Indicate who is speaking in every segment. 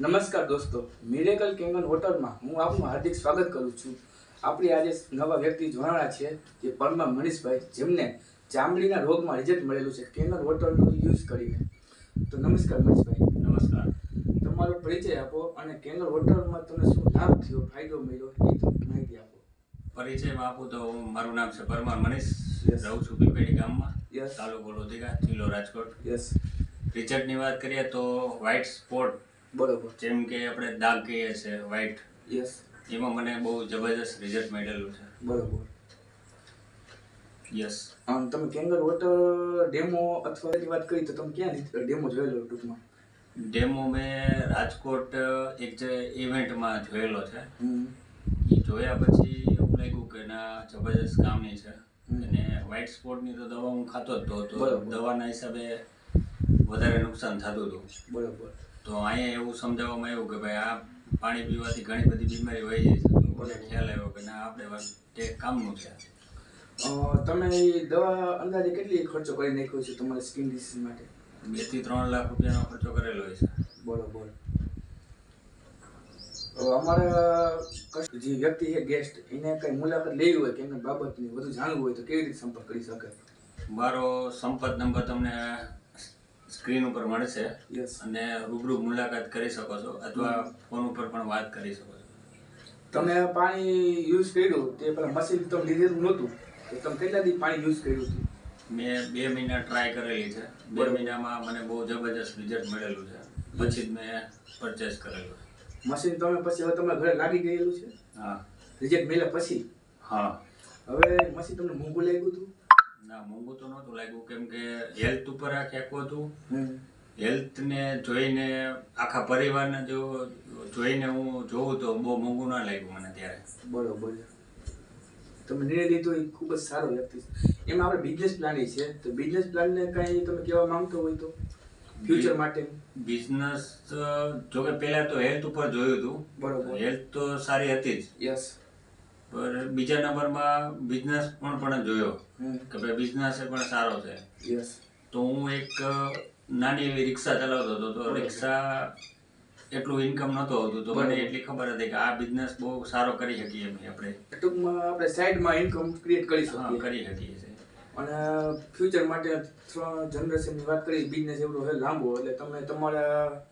Speaker 1: નમસ્કાર દોસ્તો, miracle Kangen હોટલમાં હું આપનું હાર્દિક સ્વાગત કરું છું. આપણી આજે નવા વ્યક્તિ જોડાણા છે જે પરમાર મનીષભાઈ, જેમને ચામડીના રોગમાં રિઝલ્ટ મળેલું છે કેંગન હોટલનો યુઝ કરીને. તો નમસ્કાર મનીષભાઈ.
Speaker 2: નમસ્કાર.
Speaker 1: તમારો પરિચય આપો અને કેંગન હોટલમાં તમને શું લાભ થયો, ફાયદો મળ્યો એ તમને માહિતી આપો.
Speaker 2: પરિચયમાં આપું તો મારું નામ છે પરમાર મનીષ.
Speaker 1: Yes.
Speaker 2: રહું છું પીપેડી ગામમાં.
Speaker 1: Yes.
Speaker 2: તાલુકો લોધિકા, જિલ્લો રાજકોટ.
Speaker 1: યસ,
Speaker 2: રિઝલ્ટની વાત કરીએ તો વ્હાઇટ સ્પોટ,
Speaker 1: બરોબર.
Speaker 2: જેમ કે આપણે દાગ કહીએ છીએ વ્હાઇટ,
Speaker 1: યસ,
Speaker 2: એમાં મને બહુ જબરજસ્ત રિઝલ્ટ મળેલું છે.
Speaker 1: બરોબર.
Speaker 2: યસ.
Speaker 1: તમે કેંગન હોટલ ડેમો અથવા એની વાત કરી તો તમે ક્યાં ડેમો જોયેલો ટૂંકમાં?
Speaker 2: ડેમો મેં રાજકોટ એક જે ઇવેન્ટમાં જોયેલો છે.
Speaker 1: હમ.
Speaker 2: એ જોયા પછી એવું લાગ્યું કે ના જબરજસ્ત કામની છે. અને વ્હાઇટ સ્પોટની તો દવા હું ખાતો જ હતો, તો
Speaker 1: બરાબર.
Speaker 2: દવાના હિસાબે વધારે નુકસાન થતું હતું.
Speaker 1: બરોબર.
Speaker 2: તો અહીંયા એવું સમજાવવામાં આવ્યું કે ભાઈ આ પાણી પીવાથી ઘણી બધી બીમારી વહી જાય છે. તો મને ખ્યાલ આવ્યો કે ના આપણે તે કામનું છે.
Speaker 1: તમે એ દવા અંદાજે કેટલી ખર્ચો કરી નાખ્યો છે તમારી સ્કિન ડિસીઝ માટે?
Speaker 2: 2 થી 3 લાખ રૂપિયાનો ખર્ચો કરેલો હોય છે.
Speaker 1: બરોબર. અમારા જે વ્યક્તિ છે ગેસ્ટ, એને કઈ મુલાકાત લેવી હોય કે એના બાબતની વધુ જાણવું હોય તો કેવી રીતે સંપર્ક કરી શકે?
Speaker 2: મારો સંપર્ક નંબર તમને સ્ક્રીન ઉપર મળશે.
Speaker 1: યસ.
Speaker 2: અને રૂબરૂ મુલાકાત કરી શકો છો અથવા ફોન ઉપર પણ વાત કરી શકો છો.
Speaker 1: તમે પાણી યુઝ કર્યું તે પેલા મશીન તમે લીધેલું નહોતું, તો તમે કેટલા દી પાણી યુઝ કર્યું હતું?
Speaker 2: મેં 2 મહિના ટ્રાય કરેલી છે. 2 મહિનામાં મને બહુ જબરજસ્ત રિઝલ્ટ મળેલું છે. પછી જ મેં પરચેસ કરેલું છે.
Speaker 1: મશીન તમે પછી હવે તમારા ઘરે લાગી ગયેલું છે?
Speaker 2: હા.
Speaker 1: રિઝલ્ટ મળ્યા પછી?
Speaker 2: હા.
Speaker 1: હવે મશીન તમને મોંઘું લાગ્યું હતું?
Speaker 2: ના, મોંઘું તો નહોતું લાગ્યું, કેમ કે હેલ્થ ઉપર આખું હતું.
Speaker 1: હમ.
Speaker 2: હેલ્થને જોઈને, આખા પરિવારને જોઈને હું જોઉં તો બહુ મોંઘું ના લાગ્યું મને ત્યારે.
Speaker 1: બરોબર. તમે નિર્ણય લીધો એ ખૂબ જ સારો વ્યક્તિ છે. એમાં આપણે બિઝનેસ પ્લાન છે, તો બિઝનેસ પ્લાનને કંઈ તમે કહેવા માંગતો હોય તો ફ્યુચર માટે?
Speaker 2: બિઝનેસ જોકે પહેલા તો હેલ્થ ઉપર જોયું હતું.
Speaker 1: બરોબર.
Speaker 2: હેલ્થ તો સારી હતી જ,
Speaker 1: યસ.
Speaker 2: પણ બીજા નંબરમાં બિઝનેસ પણ જોયો કે ભાઈ બિઝનેસ પણ સારો છે.
Speaker 1: યસ.
Speaker 2: તો હું એક નાની એવી રિક્ષા ચલાવતો હતો, તો રિક્ષા એટલું ઇન્કમ નહોતું આવતું, તો મને એટલી ખબર હતી કે આ બિઝનેસ બહુ સારો કરી શકીએ અમે. આપણે
Speaker 1: ટૂંકમાં આપણે સાઈડમાં ઇન્કમ ક્રિએટ કરી શકીએ.
Speaker 2: કરી શકીએ છીએ.
Speaker 1: અને ફ્યુચર માટે 3 જનરેશનની વાત કરી, બિઝનેસ એવડો હોય લાંબો, એટલે તમે તમારા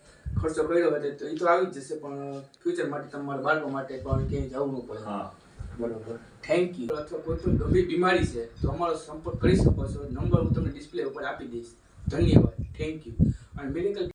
Speaker 1: ખર્ચો કર્યો હોય તો એ તો આવી જ જશે, પણ ફ્યુચર માટે તમારા બાળકો માટે પણ ક્યાંય જવું ન પડે.
Speaker 2: હા.
Speaker 1: બરોબર. Thank you. અથવા કોઈ પણ ગંભીર બીમારી છે તો અમારો સંપર્ક કરી શકો છો. નંબર હું તમને ડિસ્પ્લે ઉપર આપી દઈશ. ધન્યવાદ. Thank you. અને મેડિકલ